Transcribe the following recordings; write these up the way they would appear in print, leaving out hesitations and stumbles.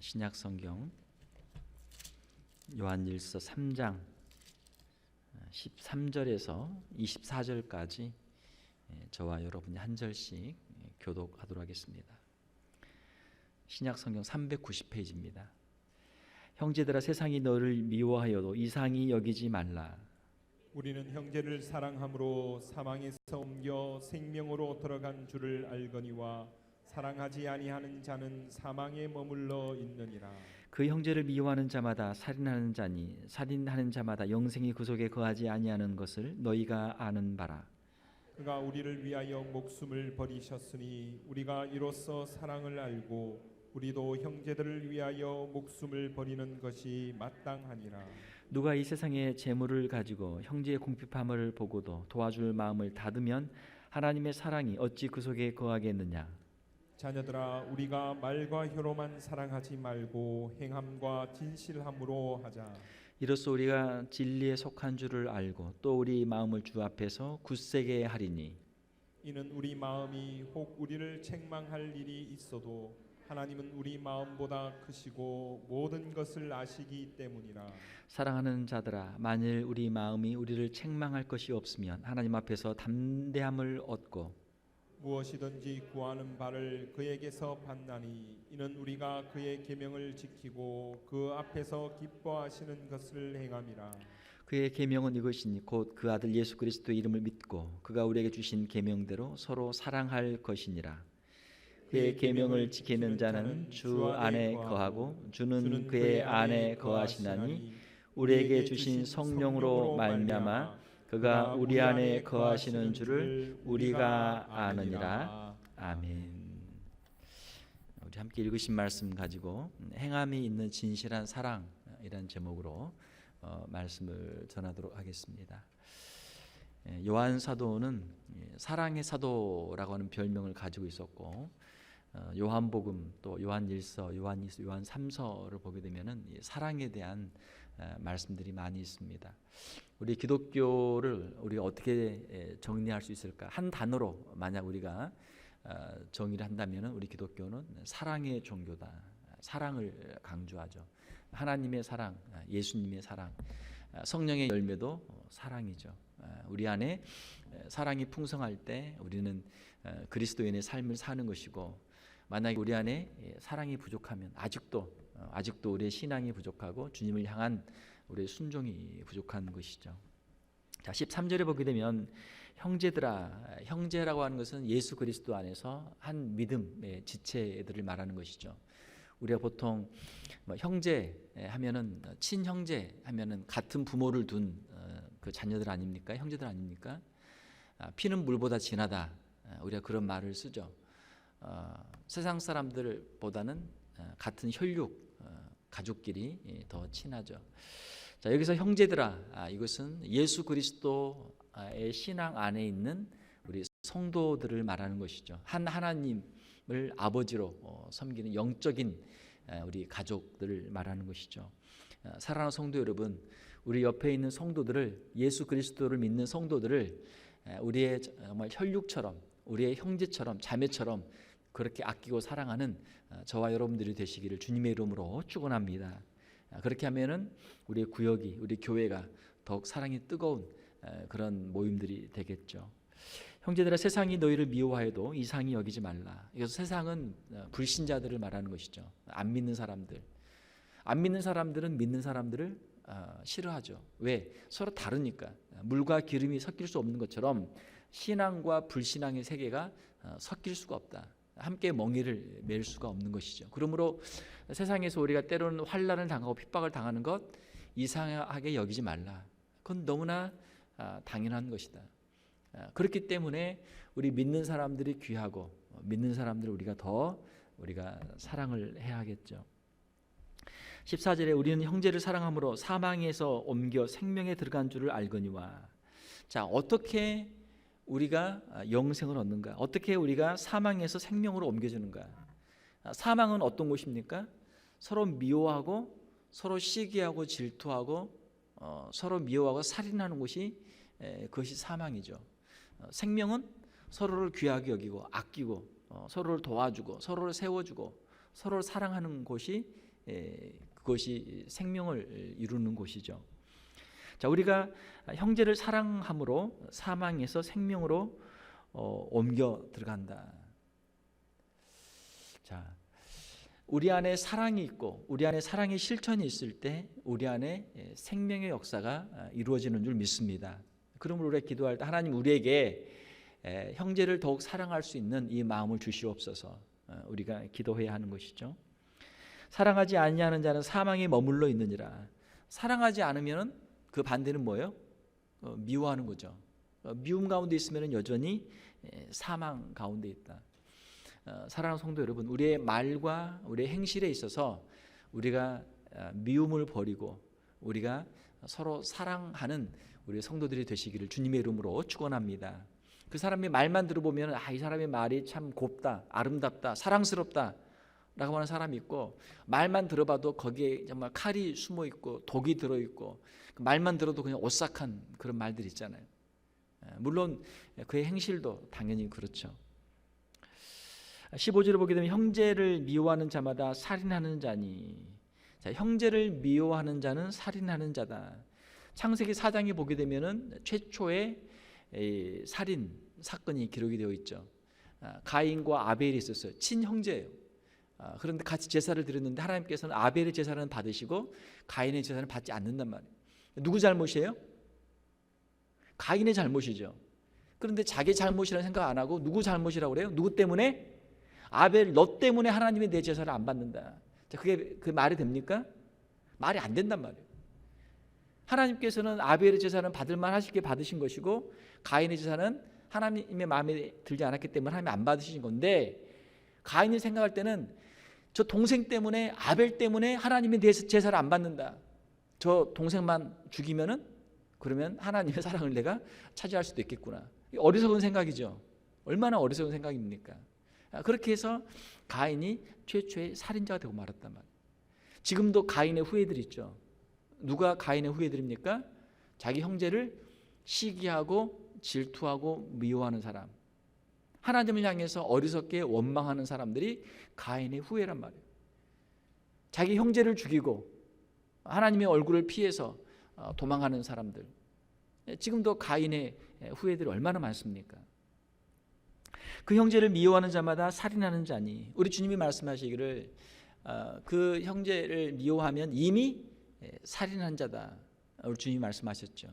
신약 성경 요한일서 3장 13절에서 24절까지 저와 여러분이 한 절씩 교독하도록 하겠습니다. 신약 성경 390페이지입니다. 형제들아, 세상이 너를 미워하여도 이상히 여기지 말라. 우리는 형제를 사랑함으로 사망에서 옮겨 생명으로 들어간 줄을 알거니와 사랑하지 아니하는 자는 사망에 머물러 있느니라. 그 형제를 미워하는 자마다 살인하는 자니 살인하는 자마다 영생이 그 속에 거하지 아니하는 것을 너희가 아는 바라. 그가 우리를 위하여 목숨을 버리셨으니 우리가 이로써 사랑을 알고 우리도 형제들을 위하여 목숨을 버리는 것이 마땅하니라. 누가 이 세상의 재물을 가지고 형제의 궁핍함을 보고도 도와줄 마음을 닫으면 하나님의 사랑이 어찌 그 속에 거하겠느냐. 자녀들아, 우리가 말과 혀로만 사랑하지 말고 행함과 진실함으로 하자. 이로써 우리가 진리에 속한 줄을 알고 또 우리 마음을 주 앞에서 굳세게 하리니, 이는 우리 마음이 혹 우리를 책망할 일이 있어도 하나님은 우리 마음보다 크시고 모든 것을 아시기 때문이라. 사랑하는 자들아, 만일 우리 마음이 우리를 책망할 것이 없으면 하나님 앞에서 담대함을 얻고 무엇이든지 구하는 바를 그에게서 받나니 이는 우리가 그의 계명을 지키고 그 앞에서 기뻐하시는 것을 행함이라. 그의 계명은 이것이니 곧 그 아들 예수 그리스도의 이름을 믿고 그가 우리에게 주신 계명대로 서로 사랑할 것이니라. 그의 계명을 지키는 자는 주 안에 거하고 주는 그의 안에 거하시나니 우리에게 주신 성령으로 말미암아 그가 우리 안에 거하시는 줄을 우리가 아느니라. 아멘. 우리 함께 읽으신 말씀 가지고 행함이 있는 진실한 사랑이라는 제목으로 말씀을 전하도록 하겠습니다. 요한 사도는 사랑의 사도라고 하는 별명을 가지고 있었고, 요한복음 또 요한일서, 요한이서, 요한 3서를 보게 되면은 사랑에 대한 말씀들이 많이 있습니다. 우리 기독교를 우리가 어떻게 정리할 수 있을까? 한 단어로 만약 우리가 정의를 한다면 우리 기독교는 사랑의 종교다. 사랑을 강조하죠. 하나님의 사랑, 예수님의 사랑, 성령의 열매도 사랑이죠. 우리 안에 사랑이 풍성할 때 우리는 그리스도인의 삶을 사는 것이고, 만약에 우리 안에 사랑이 부족하면 아직도 우리의 신앙이 부족하고 주님을 향한 우리의 순종이 부족한 것이죠. 자, 13절에 보게 되면 형제들아, 형제라고 하는 것은 예수 그리스도 안에서 한 믿음의 지체들을 말하는 것이죠. 우리가 보통 형제 하면은 친형제 하면은 같은 부모를 둔 그 자녀들 아닙니까? 형제들 아닙니까? 피는 물보다 진하다. 우리가 그런 말을 쓰죠. 세상 사람들보다는 같은 혈육 가족끼리 더 친하죠. 자, 여기서 형제들아, 이것은 예수 그리스도의 신앙 안에 있는 우리 성도들을 말하는 것이죠. 한 하나님을 아버지로 섬기는 영적인 우리 가족들을 말하는 것이죠. 사랑하는 성도 여러분, 우리 옆에 있는 성도들을, 예수 그리스도를 믿는 성도들을 우리의 정말 혈육처럼, 우리의 형제처럼, 자매처럼 그렇게 아끼고 사랑하는 저와 여러분들이 되시기를 주님의 이름으로 축원합니다. 그렇게 하면은 우리의 구역이, 우리 교회가 더욱 사랑이 뜨거운 그런 모임들이 되겠죠. 형제들아, 세상이 너희를 미워하여도 이상히 여기지 말라. 이것은 세상은 불신자들을 말하는 것이죠. 안 믿는 사람들. 안 믿는 사람들은 믿는 사람들을 싫어하죠. 왜? 서로 다르니까. 물과 기름이 섞일 수 없는 것처럼 신앙과 불신앙의 세계가 섞일 수가 없다. 함께 멍에를 맬 수가 없는 것이죠. 그러므로 세상에서 우리가 때로는 환난을 당하고 핍박을 당하는 것 이상하게 여기지 말라. 그건 너무나 당연한 것이다. 그렇기 때문에 우리 믿는 사람들이 귀하고 믿는 사람들을 우리가 사랑을 해야 하겠죠. 14절에 우리는 형제를 사랑함으로 사망에서 옮겨 생명에 들어간 줄을 알거니와. 자, 어떻게 우리가 영생을 얻는가? 어떻게 우리가 사망에서 생명으로 옮겨지는가? 사망은 어떤 곳입니까? 서로 미워하고 서로 시기하고 질투하고 서로 미워하고 살인하는 곳이 그것이 사망이죠. 생명은 서로를 귀하게 여기고 아끼고 서로를 도와주고 서로를 세워주고 서로를 사랑하는 곳이 그것이 생명을 이루는 곳이죠. 자, 우리가 형제를 사랑함으로 사망에서 생명으로 옮겨 들어간다. 자, 우리 안에 사랑이 있고 우리 안에 사랑의 실천이 있을 때 우리 안에 생명의 역사가 이루어지는 줄 믿습니다. 그러므로 우리가 기도할 때 하나님 우리에게 형제를 더욱 사랑할 수 있는 이 마음을 주시옵소서 우리가 기도해야 하는 것이죠. 사랑하지 아니하는 자는 사망에 머물러 있느니라. 사랑하지 않으면 그 반대는 뭐예요? 미워하는 거죠. 미움 가운데 있으면 여전히 사망 가운데 있다. 사랑하는 성도 여러분, 우리의 말과 우리의 행실에 있어서 우리가 미움을 버리고 우리가 서로 사랑하는 우리 성도들이 되시기를 주님의 이름으로 축원합니다. 그 사람의 말만 들어보면 이 사람의 말이 참 곱다, 아름답다, 사랑스럽다 라고 하는 사람이 있고, 말만 들어봐도 거기에 정말 칼이 숨어 있고 독이 들어 있고 말만 들어도 그냥 오싹한 그런 말들 있잖아요. 물론 그의 행실도 당연히 그렇죠. 15절을 보게 되면 형제를 미워하는 자마다 살인하는 자니. 자, 형제를 미워하는 자는 살인하는 자다. 창세기 4장에 보게 되면은 최초의 살인 사건이 기록이 되어 있죠. 가인과 아벨이 있었어요. 친형제예요. 그런데 같이 제사를 드렸는데 하나님께서는 아벨의 제사는 받으시고 가인의 제사는 받지 않는단 말이에요. 누구 잘못이에요? 가인의 잘못이죠. 그런데 자기 잘못이라는 생각 안 하고 누구 잘못이라고 그래요? 누구 때문에? 아벨, 너 때문에 하나님이 내 제사를 안 받는다. 자, 그 말이 됩니까? 말이 안 된단 말이에요. 하나님께서는 아벨의 제사는 받을만 하시게 받으신 것이고 가인의 제사는 하나님의 마음에 들지 않았기 때문에 하나님이 안 받으신 건데, 가인이 생각할 때는 저 동생 때문에, 아벨 때문에 하나님이 내 제사를 안 받는다. 저 동생만 죽이면은 그러면 하나님의 사랑을 내가 차지할 수도 있겠구나. 어리석은 생각이죠. 얼마나 어리석은 생각입니까? 그렇게 해서 가인이 최초의 살인자가 되고 말았단 말이에요. 지금도 가인의 후예들이 있죠. 누가 가인의 후예들입니까? 자기 형제를 시기하고 질투하고 미워하는 사람, 하나님을 향해서 어리석게 원망하는 사람들이 가인의 후예란 말이에요. 자기 형제를 죽이고 하나님의 얼굴을 피해서 도망하는 사람들, 지금도 가인의 후예들이 얼마나 많습니까? 그 형제를 미워하는 자마다 살인하는 자니. 우리 주님이 말씀하시기를 그 형제를 미워하면 이미 살인한 자다. 우리 주님이 말씀하셨죠.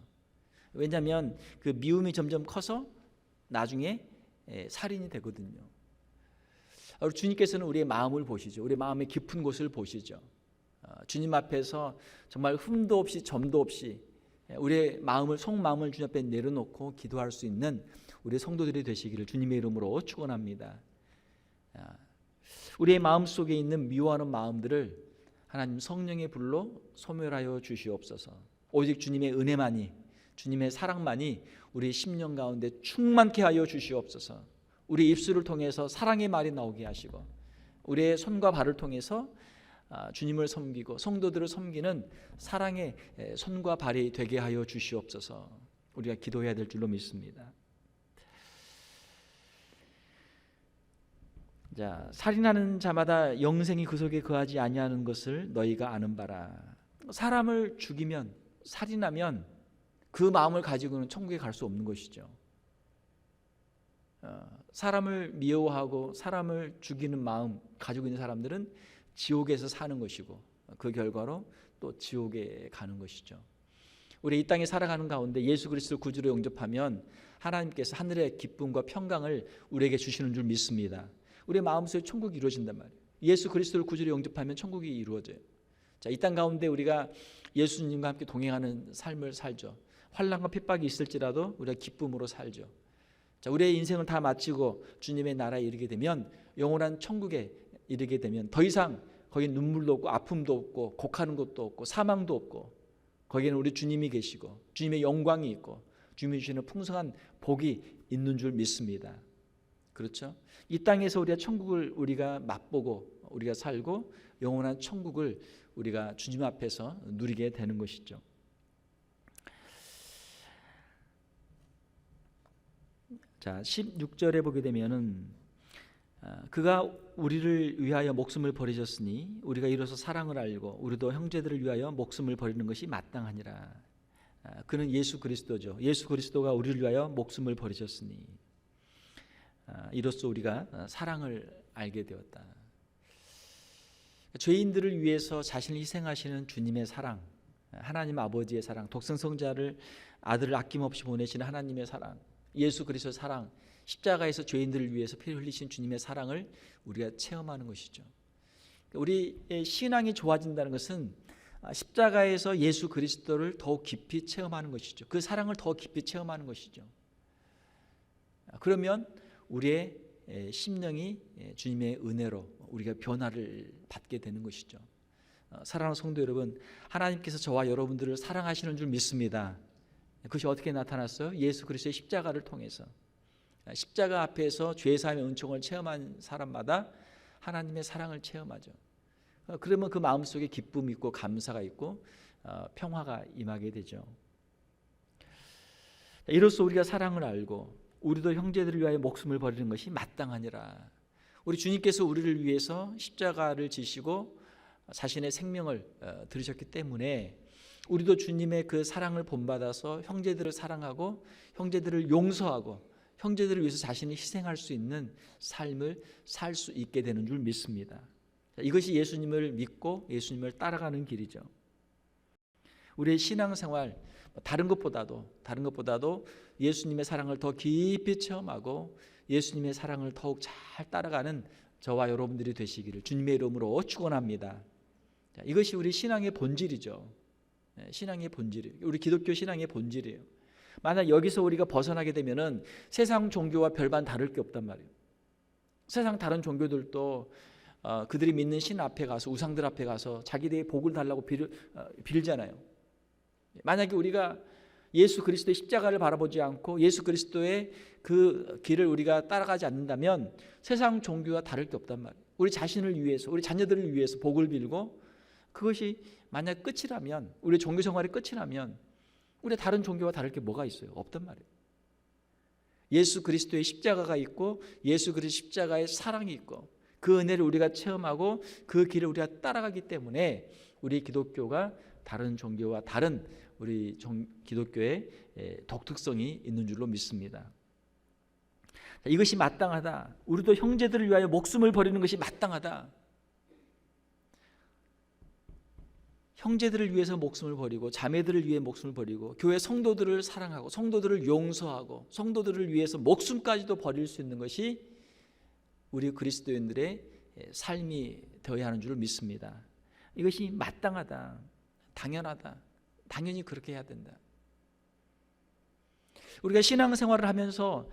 왜냐하면 그 미움이 점점 커서 나중에 살인이 되거든요. 우리 주님께서는 우리의 마음을 보시죠. 우리 마음의 깊은 곳을 보시죠. 주님 앞에서 정말 흠도 없이 점도 없이 우리의 마음을, 속마음을 주님 앞에 내려놓고 기도할 수 있는 우리 성도들이 되시기를 주님의 이름으로 축원합니다. 우리의 마음속에 있는 미워하는 마음들을 하나님 성령의 불로 소멸하여 주시옵소서. 오직 주님의 은혜만이, 주님의 사랑만이 우리 심령 가운데 충만케 하여 주시옵소서. 우리 입술을 통해서 사랑의 말이 나오게 하시고 우리의 손과 발을 통해서 주님을 섬기고 성도들을 섬기는 사랑의 손과 발이 되게 하여 주시옵소서. 우리가 기도해야 될 줄로 믿습니다. 자, 살인하는 자마다 영생이 그 속에 거하지 아니하는 것을 너희가 아는 바라. 사람을 죽이면, 살인하면 그 마음을 가지고는 천국에 갈 수 없는 것이죠. 사람을 미워하고 사람을 죽이는 마음 가지고 있는 사람들은 지옥에서 사는 것이고 그 결과로 또 지옥에 가는 것이죠. 우리 이 땅에 살아가는 가운데 예수 그리스도를 구주로 영접하면 하나님께서 하늘의 기쁨과 평강을 우리에게 주시는 줄 믿습니다. 우리의 마음속에 천국이 이루어진단 말이에요. 예수 그리스도를 구주로 영접하면 천국이 이루어져요. 자, 이 땅 가운데 우리가 예수님과 함께 동행하는 삶을 살죠. 환난과 핍박이 있을지라도 우리가 기쁨으로 살죠. 자, 우리의 인생을 다 마치고 주님의 나라에 이르게 되면, 영원한 천국에 이르게 되면 더 이상 거기 눈물도 없고 아픔도 없고 곡하는 것도 없고 사망도 없고, 거기에는 우리 주님이 계시고 주님의 영광이 있고 주님이 주시는 풍성한 복이 있는 줄 믿습니다. 그렇죠? 이 땅에서 우리가 천국을 우리가 맛보고 우리가 살고 영원한 천국을 우리가 주님 앞에서 누리게 되는 것이죠. 자, 16절에 보게 되면은 그가 우리를 위하여 목숨을 버리셨으니 우리가 이로써 사랑을 알고 우리도 형제들을 위하여 목숨을 버리는 것이 마땅하니라. 그는 예수 그리스도죠. 예수 그리스도가 우리를 위하여 목숨을 버리셨으니 이로써 우리가 사랑을 알게 되었다. 죄인들을 위해서 자신을 희생하시는 주님의 사랑, 하나님 아버지의 사랑, 독생성자를 아들을 아낌없이 보내시는 하나님의 사랑, 예수 그리스도의 사랑, 십자가에서 죄인들을 위해서 피를 흘리신 주님의 사랑을 우리가 체험하는 것이죠. 우리의 신앙이 좋아진다는 것은 십자가에서 예수 그리스도를 더욱 깊이 체험하는 것이죠. 그 사랑을 더 깊이 체험하는 것이죠. 그러면 우리의 심령이 주님의 은혜로 우리가 변화를 받게 되는 것이죠. 사랑하는 성도 여러분, 하나님께서 저와 여러분들을 사랑하시는 줄 믿습니다. 그것이 어떻게 나타났어요? 예수 그리스도의 십자가를 통해서. 십자가 앞에서 죄사함의 은총을 체험한 사람마다 하나님의 사랑을 체험하죠. 그러면 그 마음속에 기쁨이 있고 감사가 있고 평화가 임하게 되죠. 이로써 우리가 사랑을 알고 우리도 형제들을 위하여 목숨을 버리는 것이 마땅하니라. 우리 주님께서 우리를 위해서 십자가를 지시고 자신의 생명을 들으셨기 때문에 우리도 주님의 그 사랑을 본받아서 형제들을 사랑하고 형제들을 용서하고 형제들을 위해서 자신이 희생할 수 있는 삶을 살 수 있게 되는 줄 믿습니다. 이것이 예수님을 믿고 예수님을 따라가는 길이죠. 우리의 신앙생활 다른 것보다도 예수님의 사랑을 더 깊이 체험하고 예수님의 사랑을 더욱 잘 따라가는 저와 여러분들이 되시기를 주님의 이름으로 축원합니다. 이것이 우리 신앙의 본질이죠. 신앙의 본질이에요. 우리 기독교 신앙의 본질이에요. 만약 여기서 우리가 벗어나게 되면은 세상 종교와 별반 다를 게 없단 말이에요. 세상 다른 종교들도 그들이 믿는 신 앞에 가서 우상들 앞에 가서 자기들의 복을 달라고 빌잖아요. 만약에 우리가 예수 그리스도의 십자가를 바라보지 않고 예수 그리스도의 그 길을 우리가 따라가지 않는다면 세상 종교와 다를 게 없단 말이에요. 우리 자신을 위해서 우리 자녀들을 위해서 복을 빌고 그것이 만약 끝이라면 우리 종교 생활이 끝이라면 우리 다른 종교와 다를 게 뭐가 있어요? 없단 말이에요. 예수 그리스도의 십자가가 있고 예수 그리스도 십자가의 사랑이 있고 그 은혜를 우리가 체험하고 그 길을 우리가 따라가기 때문에 우리 기독교가 다른 종교와 다른 우리 기독교의 독특성이 있는 줄로 믿습니다. 이것이 마땅하다. 우리도 형제들을 위하여 목숨을 버리는 것이 마땅하다. 형제들을 위해서 목숨을 버리고 자매들을 위해 목숨을 버리고 교회 성도들을 사랑하고 성도들을 용서하고 성도들을 위해서 목숨까지도 버릴 수 있는 것이 우리 그리스도인들의 삶이 되어야 하는 줄 믿습니다. 이것이 마땅하다. 당연하다. 당연히 그렇게 해야 된다. 우리가 신앙생활을 하면서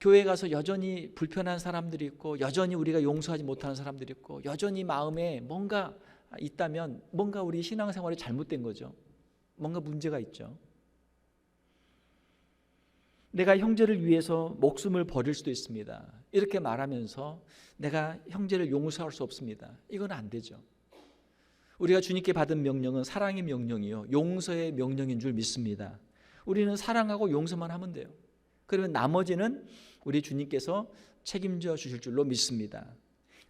교회 가서 여전히 불편한 사람들이 있고 여전히 우리가 용서하지 못하는 사람들이 있고 여전히 마음에 뭔가 있다면 뭔가 우리 신앙생활이 잘못된 거죠. 뭔가 문제가 있죠. 내가 형제를 위해서 목숨을 버릴 수도 있습니다. 이렇게 말하면서 내가 형제를 용서할 수 없습니다. 이건 안 되죠. 우리가 주님께 받은 명령은 사랑의 명령이요 용서의 명령인 줄 믿습니다. 우리는 사랑하고 용서만 하면 돼요. 그러면 나머지는 우리 주님께서 책임져 주실 줄로 믿습니다.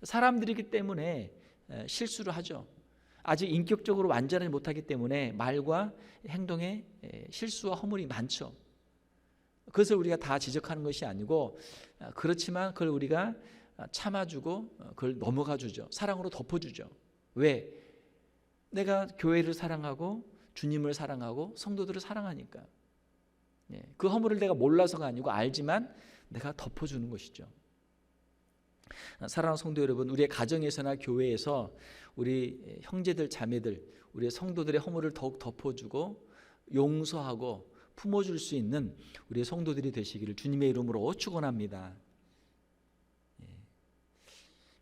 사람들이기 때문에 실수를 하죠. 아직 인격적으로 완전하지 못하기 때문에 말과 행동에 실수와 허물이 많죠. 그것을 우리가 다 지적하는 것이 아니고 그렇지만 그걸 우리가 참아주고 그걸 넘어가 주죠. 사랑으로 덮어주죠. 왜? 내가 교회를 사랑하고 주님을 사랑하고 성도들을 사랑하니까. 그 허물을 내가 몰라서가 아니고 알지만 내가 덮어주는 것이죠. 사랑하는 성도 여러분, 우리의 가정에서나 교회에서 우리 형제들 자매들 우리의 성도들의 허물을 더욱 덮어주고 용서하고 품어줄 수 있는 우리의 성도들이 되시기를 주님의 이름으로 축원합니다.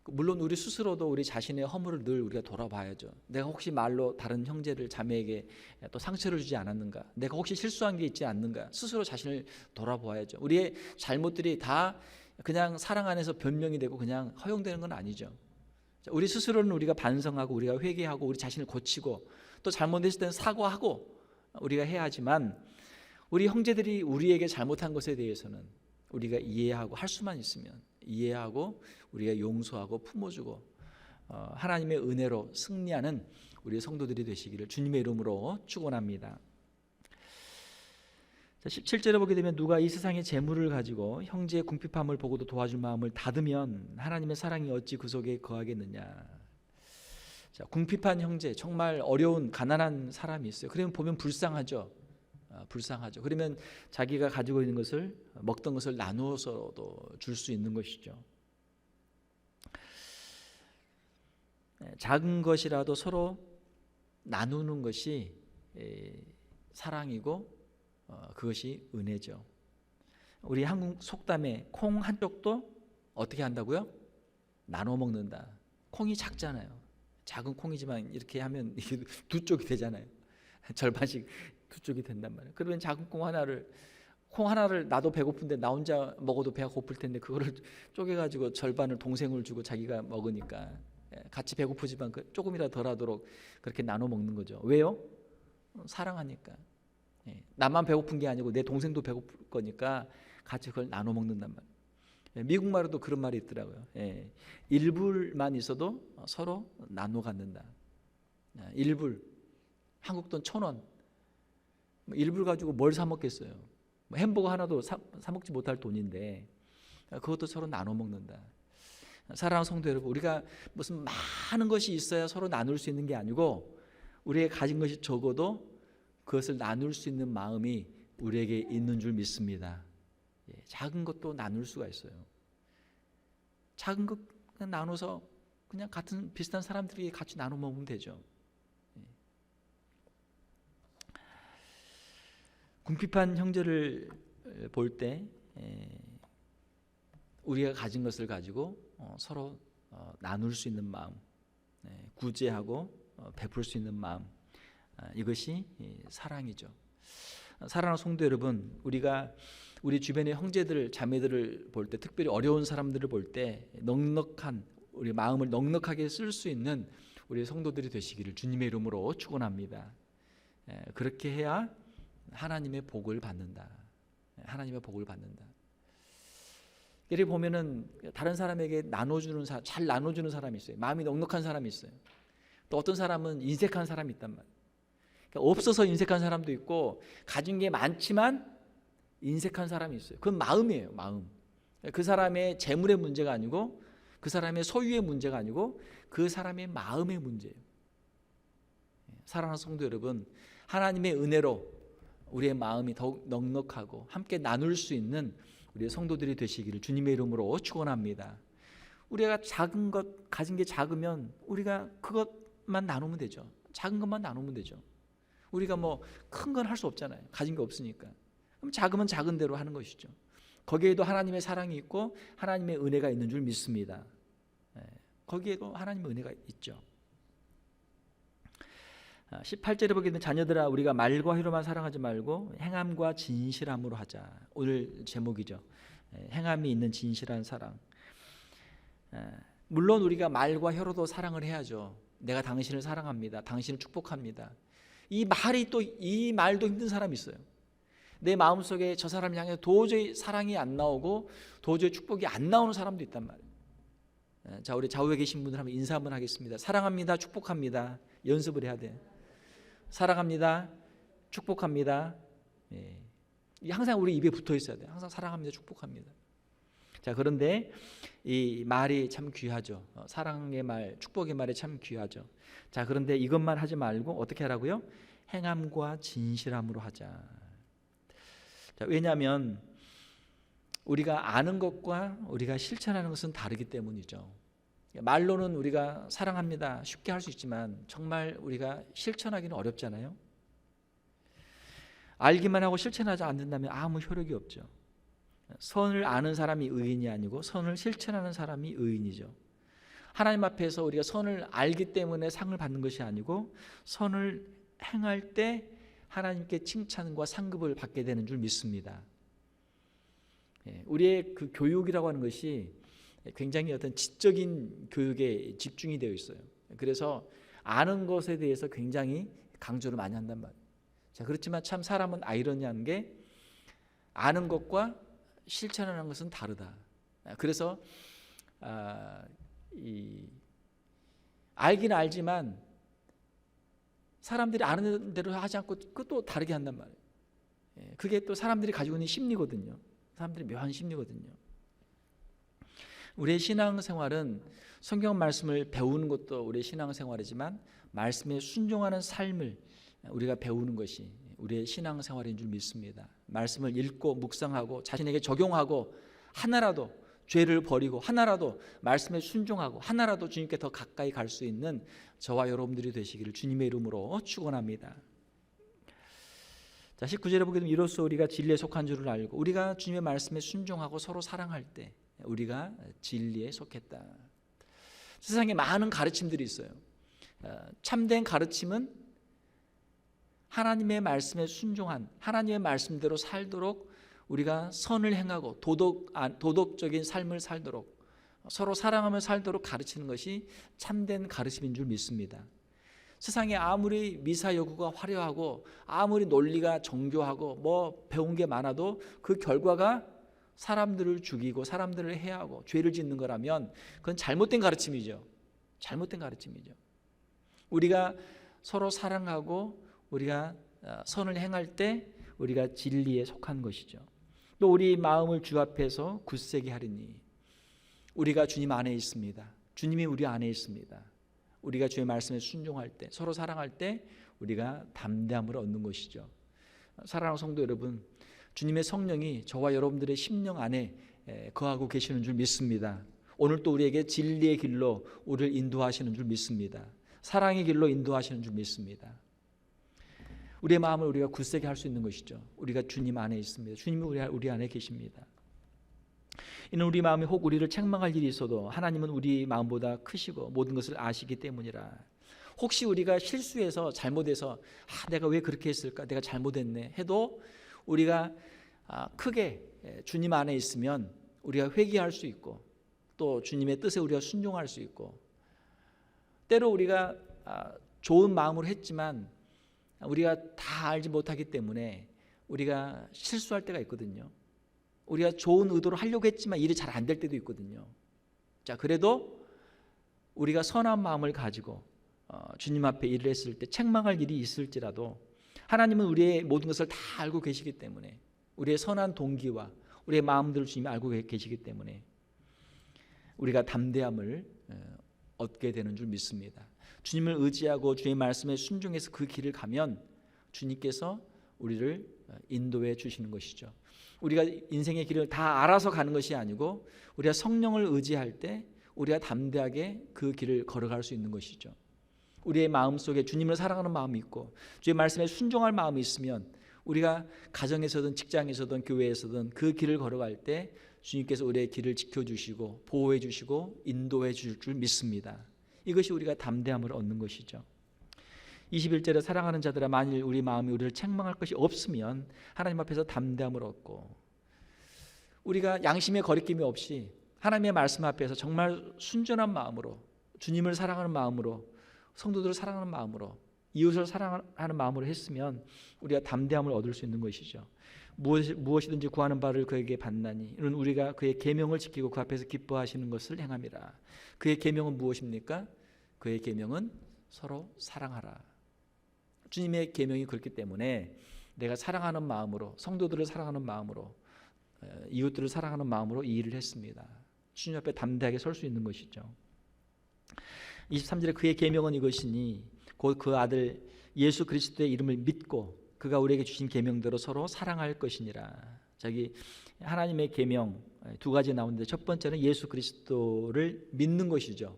물론 우리 스스로도 우리 자신의 허물을 늘 우리가 돌아봐야죠. 내가 혹시 말로 다른 형제를 자매에게 또 상처를 주지 않았는가? 내가 혹시 실수한 게 있지 않는가? 스스로 자신을 돌아보아야죠. 우리의 잘못들이 다 그냥 사랑 안에서 변명이 되고 그냥 허용되는 건 아니죠. 우리 스스로는 우리가 반성하고 우리가 회개하고 우리 자신을 고치고 또 잘못했을 때는 사과하고 우리가 해야 하지만 우리 형제들이 우리에게 잘못한 것에 대해서는 우리가 이해하고 할 수만 있으면 이해하고 우리가 용서하고 품어주고 하나님의 은혜로 승리하는 우리 성도들이 되시기를 주님의 이름으로 축원합니다. 17절에 보게 되면 누가 이 세상의 재물을 가지고 형제의 궁핍함을 보고도 도와줄 마음을 닫으면 하나님의 사랑이 어찌 그 속에 거하겠느냐. 자, 궁핍한 형제, 정말 어려운 가난한 사람이 있어요. 그러면 보면 불쌍하죠. 불쌍하죠. 그러면 자기가 가지고 있는 것을, 먹던 것을 나누어서도 줄 수 있는 것이죠. 작은 것이라도 서로 나누는 것이 사랑이고 그것이 은혜죠. 우리 한국 속담에 콩 한 쪽도 어떻게 한다고요? 나눠 먹는다. 콩이 작잖아요. 작은 콩이지만 이렇게 하면 이게 두 쪽이 되잖아요. 절반씩 두 쪽이 된단 말이에요. 그러면 작은 콩 하나를 나도 배고픈데 나 혼자 먹어도 배가 고플 텐데 그거를 쪼개가지고 절반을 동생을 주고 자기가 먹으니까 같이 배고프지만 조금이라도 덜하도록 그렇게 나눠 먹는 거죠. 왜요? 사랑하니까. 나만 배고픈 게 아니고 내 동생도 배고플 거니까 같이 그걸 나눠 먹는단 말이에요. 미국 말에도 그런 말이 있더라고요. 1불만 있어도 서로 나눠 갖는다. 1불, 한국 돈 1,000원. 1불 가지고 뭘 사 먹겠어요? 햄버거 하나도 사 먹지 못할 돈인데 그것도 서로 나눠 먹는다. 사랑하는 성도 여러분, 우리가 무슨 많은 것이 있어야 서로 나눌 수 있는 게 아니고 우리가 가진 것이 적어도 그것을 나눌 수 있는 마음이 우리에게 있는 줄 믿습니다. 작은 것도 나눌 수가 있어요. 작은 것 나눠서 그냥 같은 비슷한 사람들이 같이 나눠 먹으면 되죠. 궁핍한 형제를 볼 때 우리가 가진 것을 가지고 서로 나눌 수 있는 마음, 구제하고 베풀 수 있는 마음, 이것이 사랑이죠. 사랑하는 성도 여러분, 우리가 우리 주변의 형제들, 자매들을 볼 때, 특별히 어려운 사람들을 볼 때 넉넉한 우리 마음을 넉넉하게 쓸 수 있는 우리 성도들이 되시기를 주님의 이름으로 축원합니다. 그렇게 해야 하나님의 복을 받는다. 하나님의 복을 받는다. 이렇게 보면은 다른 사람에게 잘 나눠주는 사람이 있어요. 마음이 넉넉한 사람이 있어요. 또 어떤 사람은 인색한 사람이 있단 말이에요. 그러니까 없어서 인색한 사람도 있고 가진 게 많지만 인색한 사람이 있어요. 그건 마음이에요. 마음. 그 사람의 재물의 문제가 아니고 그 사람의 소유의 문제가 아니고 그 사람의 마음의 문제예요. 사랑하는 성도 여러분, 하나님의 은혜로 우리의 마음이 더욱 넉넉하고 함께 나눌 수 있는 우리의 성도들이 되시기를 주님의 이름으로 축원합니다. 우리가 작은 것 가진 게 작으면 우리가 그것만 나누면 되죠. 작은 것만 나누면 되죠. 우리가 뭐 큰 건 할 수 없잖아요. 가진 게 없으니까. 그럼 작으면 작은 대로 하는 것이죠. 거기에도 하나님의 사랑이 있고 하나님의 은혜가 있는 줄 믿습니다. 거기에도 하나님의 은혜가 있죠. 18절에 보게 되면 자녀들아 우리가 말과 혀로만 사랑하지 말고 행함과 진실함으로 하자. 오늘 제목이죠. 행함이 있는 진실한 사랑. 물론 우리가 말과 혀로도 사랑을 해야죠. 내가 당신을 사랑합니다. 당신을 축복합니다. 이 말도 힘든 사람이 있어요. 내 마음속에 저 사람을 향해 도저히 사랑이 안 나오고 도저히 축복이 안 나오는 사람도 있단 말이에요. 자, 우리 좌우에 계신 분들 한번 인사 한번 하겠습니다. 사랑합니다. 축복합니다. 연습을 해야 돼. 사랑합니다. 축복합니다. 항상 우리 입에 붙어 있어야 돼요. 항상 사랑합니다. 축복합니다. 자, 그런데 이 말이 참 귀하죠. 사랑의 말, 축복의 말이 참 귀하죠. 자, 그런데 이것만 하지 말고 어떻게 하라고요? 행함과 진실함으로 하자. 자, 왜냐하면 우리가 아는 것과 우리가 실천하는 것은 다르기 때문이죠. 말로는 우리가 사랑합니다 쉽게 할 수 있지만 정말 우리가 실천하기는 어렵잖아요. 알기만 하고 실천하지 않는다면 아무 효력이 없죠. 선을 아는 사람이 의인이 아니고 선을 실천하는 사람이 의인이죠. 하나님 앞에서 우리가 선을 알기 때문에 상을 받는 것이 아니고 선을 행할 때 하나님께 칭찬과 상급을 받게 되는 줄 믿습니다. 우리의 그 교육이라고 하는 것이 굉장히 어떤 지적인 교육에 집중이 되어 있어요. 그래서 아는 것에 대해서 굉장히 강조를 많이 한단 말이에요. 자, 그렇지만 참 사람은 아이러니한 게 아는 것과 실천하는 것은 다르다. 그래서 알긴 알지만 사람들이 아는 대로 하지 않고 그것도 다르게 한단 말이에요. 그게 또 사람들이 가지고 있는 심리거든요. 사람들이 묘한 심리거든요. 우리의 신앙생활은 성경 말씀을 배우는 것도 우리의 신앙생활이지만 말씀에 순종하는 삶을 우리가 배우는 것이 우리의 신앙생활인 줄 믿습니다. 말씀을 읽고 묵상하고 자신에게 적용하고 하나라도 죄를 버리고 하나라도 말씀에 순종하고 하나라도 주님께 더 가까이 갈 수 있는 저와 여러분들이 되시기를 주님의 이름으로 축원합니다. 자, 19절에 보게 되면 이로써 우리가 진리에 속한 줄을 알고 우리가 주님의 말씀에 순종하고 서로 사랑할 때 우리가 진리에 속했다. 세상에 많은 가르침들이 있어요. 참된 가르침은 하나님의 말씀에 순종한 하나님의 말씀대로 살도록 우리가 선을 행하고 도덕적인 삶을 살도록 서로 사랑하며 살도록 가르치는 것이 참된 가르침인 줄 믿습니다. 세상에 아무리 미사 여구가 화려하고 아무리 논리가 정교하고 뭐 배운 게 많아도 그 결과가 사람들을 죽이고 사람들을 해하고 죄를 짓는 거라면 그건 잘못된 가르침이죠. 잘못된 가르침이죠. 우리가 서로 사랑하고 우리가 선을 행할 때 우리가 진리에 속한 것이죠. 또 우리 마음을 주 앞에서 굳세게 하리니 우리가 주님 안에 있습니다. 주님이 우리 안에 있습니다. 우리가 주의 말씀에 순종할 때 서로 사랑할 때 우리가 담대함을 얻는 것이죠. 사랑하는 성도 여러분, 주님의 성령이 저와 여러분들의 심령 안에 거하고 계시는 줄 믿습니다. 오늘 또 우리에게 진리의 길로 우리를 인도하시는 줄 믿습니다. 사랑의 길로 인도하시는 줄 믿습니다. 우리의 마음을 우리가 굳세게 할 수 있는 것이죠. 우리가 주님 안에 있습니다. 주님이 우리 안에 계십니다. 이는 우리 마음이 혹 우리를 책망할 일이 있어도 하나님은 우리 마음보다 크시고 모든 것을 아시기 때문이라. 혹시 우리가 실수해서 잘못해서 내가 왜 그렇게 했을까? 내가 잘못했네 해도 우리가 크게 주님 안에 있으면 우리가 회개할 수 있고 또 주님의 뜻에 우리가 순종할 수 있고 때로 우리가 좋은 마음으로 했지만 우리가 다 알지 못하기 때문에 우리가 실수할 때가 있거든요. 우리가 좋은 의도로 하려고 했지만 일이 잘 안 될 때도 있거든요. 자, 그래도 우리가 선한 마음을 가지고 주님 앞에 일을 했을 때 책망할 일이 있을지라도 하나님은 우리의 모든 것을 다 알고 계시기 때문에 우리의 선한 동기와 우리의 마음들을 주님이 알고 계시기 때문에 우리가 담대함을 얻게 되는 줄 믿습니다. 주님을 의지하고 주의 말씀에 순종해서 그 길을 가면 주님께서 우리를 인도해 주시는 것이죠. 우리가 인생의 길을 다 알아서 가는 것이 아니고 우리가 성령을 의지할 때 우리가 담대하게 그 길을 걸어갈 수 있는 것이죠. 우리의 마음속에 주님을 사랑하는 마음이 있고 주의 말씀에 순종할 마음이 있으면 우리가 가정에서든 직장에서든 교회에서든 그 길을 걸어갈 때 주님께서 우리의 길을 지켜주시고 보호해 주시고 인도해 줄 줄 믿습니다. 이것이 우리가 담대함을 얻는 것이죠. 21절에 사랑하는 자들아 만일 우리 마음이 우리를 책망할 것이 없으면 하나님 앞에서 담대함을 얻고 우리가 양심의 거리낌이 없이 하나님의 말씀 앞에서 정말 순전한 마음으로 주님을 사랑하는 마음으로 성도들을 사랑하는 마음으로 이웃을 사랑하는 마음으로 했으면 우리가 담대함을 얻을 수 있는 것이죠. 무엇이든지 구하는 바를 그에게 받나니 이는 우리가 그의 계명을 지키고 그 앞에서 기뻐하시는 것을 행함이라. 그의 계명은 무엇입니까? 그의 계명은 서로 사랑하라. 주님의 계명이 그렇기 때문에 내가 사랑하는 마음으로 성도들을 사랑하는 마음으로 이웃들을 사랑하는 마음으로 이 일을 했습니다. 주님 앞에 담대하게 설 수 있는 것이죠. 23절에 그의 계명은 이것이니 곧 그 아들 예수 그리스도의 이름을 믿고 그가 우리에게 주신 계명대로 서로 사랑할 것이니라. 저기 하나님의 계명 두 가지 나오는데 첫 번째는 예수 그리스도를 믿는 것이죠.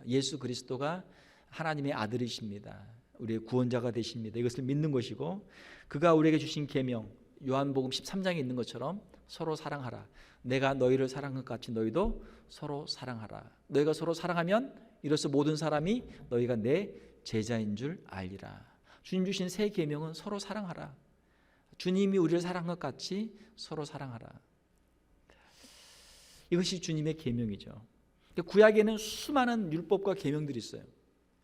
예수 그리스도가 하나님의 아들이십니다. 우리의 구원자가 되십니다. 이것을 믿는 것이고 그가 우리에게 주신 계명 요한복음 13장에 있는 것처럼 서로 사랑하라. 내가 너희를 사랑한 것 같이 너희도 서로 사랑하라. 너희가 서로 사랑하면 이로써 모든 사람이 너희가 내 제자인 줄 알리라. 주님 주신 새 계명은 서로 사랑하라. 주님이 우리를 사랑한 것 같이 서로 사랑하라. 이것이 주님의 계명이죠. 구약에는 수많은 율법과 계명들이 있어요.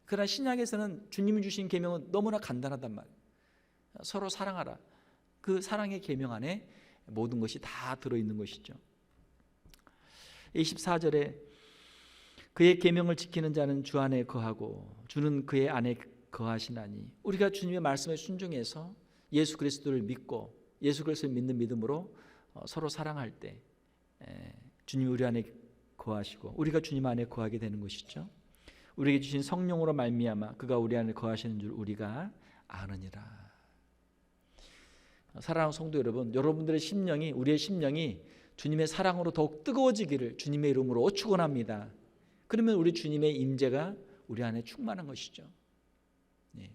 그러나 신약에서는 주님이 주신 계명은 너무나 간단하단 말이에요. 서로 사랑하라. 그 사랑의 계명 안에 모든 것이 다 들어있는 것이죠. 14절에 그의 계명을 지키는 자는 주 안에 거하고 주는 그의 안에 거하시나니, 우리가 주님의 말씀에 순종해서 예수 그리스도를 믿고 예수 그리스도를 믿는 믿음으로 서로 사랑할 때 주님이 우리 안에 거하시고 우리가 주님 안에 거하게 되는 것이죠. 우리에게 주신 성령으로 말미암아 그가 우리 안에 거하시는 줄 우리가 아느니라. 사랑하는 성도 여러분, 여러분들의 심령이, 우리의 심령이 주님의 사랑으로 더욱 뜨거워지기를 주님의 이름으로 축원합니다. 그러면 우리 주님의 임재가 우리 안에 충만한 것이죠. 예.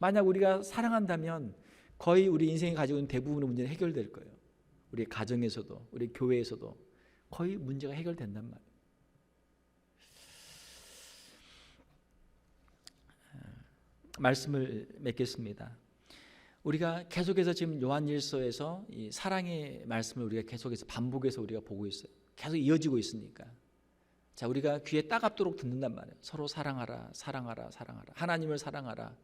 만약 우리가 사랑한다면 거의 우리 인생이 가지고 있는 대부분의 문제는 해결될 거예요. 우리 가정에서도 우리 교회에서도 거의 문제가 해결된단 말이에요. 말씀을 맺겠습니다. 우리가 계속해서 지금 요한일서에서 이 사랑의 말씀을 우리가 계속해서 반복해서 우리가 보고 있어요. 계속 이어지고 있으니까. 자, 우리가 귀에 따갑도록 듣는단 말이에요. 서로 사랑하라, 사랑하라, 사랑하라. 하나님을 사랑하라.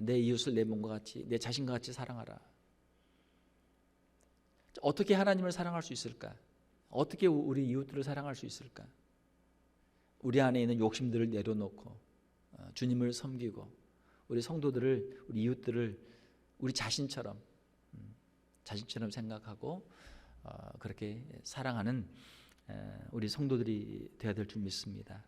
내 이웃을 내 몸과 같이, 내 자신과 같이 사랑하라. 어떻게 하나님을 사랑할 수 있을까? 어떻게 우리 이웃들을 사랑할 수 있을까? 우리 안에 있는 욕심들을 내려놓고 주님을 섬기고 우리 성도들을, 우리 이웃들을 우리 자신처럼 생각하고 그렇게 사랑하는 우리 성도들이 되어야 될 줄 믿습니다.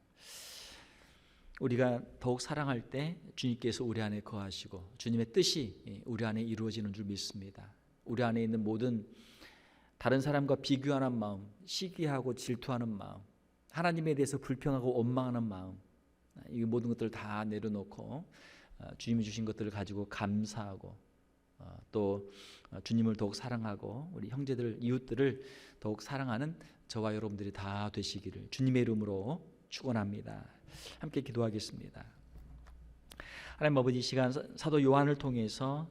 우리가 더욱 사랑할 때 주님께서 우리 안에 거하시고 주님의 뜻이 우리 안에 이루어지는 줄 믿습니다. 우리 안에 있는 모든 다른 사람과 비교하는 마음, 시기하고 질투하는 마음, 하나님에 대해서 불평하고 원망하는 마음, 이 모든 것들을 다 내려놓고 주님이 주신 것들을 가지고 감사하고 또 주님을 더욱 사랑하고 우리 형제들, 이웃들을 더욱 사랑하는 저와 여러분들이 다 되시기를 주님의 이름으로 축원합니다. 함께 기도하겠습니다. 하나님 아버지, 이 시간 사도 요한을 통해서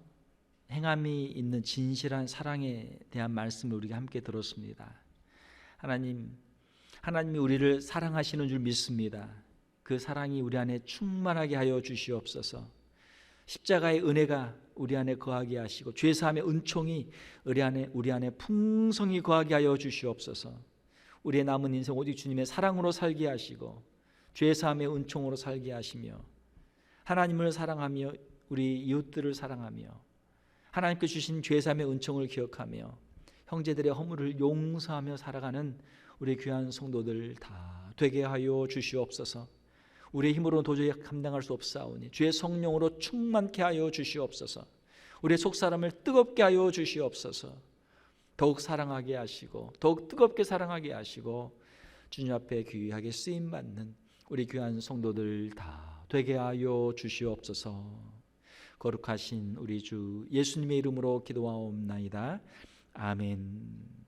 행함이 있는 진실한 사랑에 대한 말씀을 우리가 함께 들었습니다. 하나님이 우리를 사랑하시는 줄 믿습니다. 그 사랑이 우리 안에 충만하게 하여 주시옵소서. 십자가의 은혜가 우리 안에 거하게 하시고 죄사함의 은총이 우리 안에 풍성히 거하게 하여 주시옵소서. 우리의 남은 인생 오직 주님의 사랑으로 살게 하시고 죄사함의 은총으로 살게 하시며 하나님을 사랑하며 우리 이웃들을 사랑하며 하나님께 주신 죄사함의 은총을 기억하며 형제들의 허물을 용서하며 살아가는 우리 귀한 성도들 다 되게 하여 주시옵소서. 우리의 힘으로는 도저히 감당할 수 없사오니 주의 성령으로 충만케 하여 주시옵소서. 우리의 속사람을 뜨겁게 하여 주시옵소서. 더욱 사랑하게 하시고 더욱 뜨겁게 사랑하게 하시고 주님 앞에 귀하게 쓰임받는 우리 귀한 성도들 다 되게 하여 주시옵소서. 거룩하신 우리 주 예수님의 이름으로 기도하옵나이다. 아멘.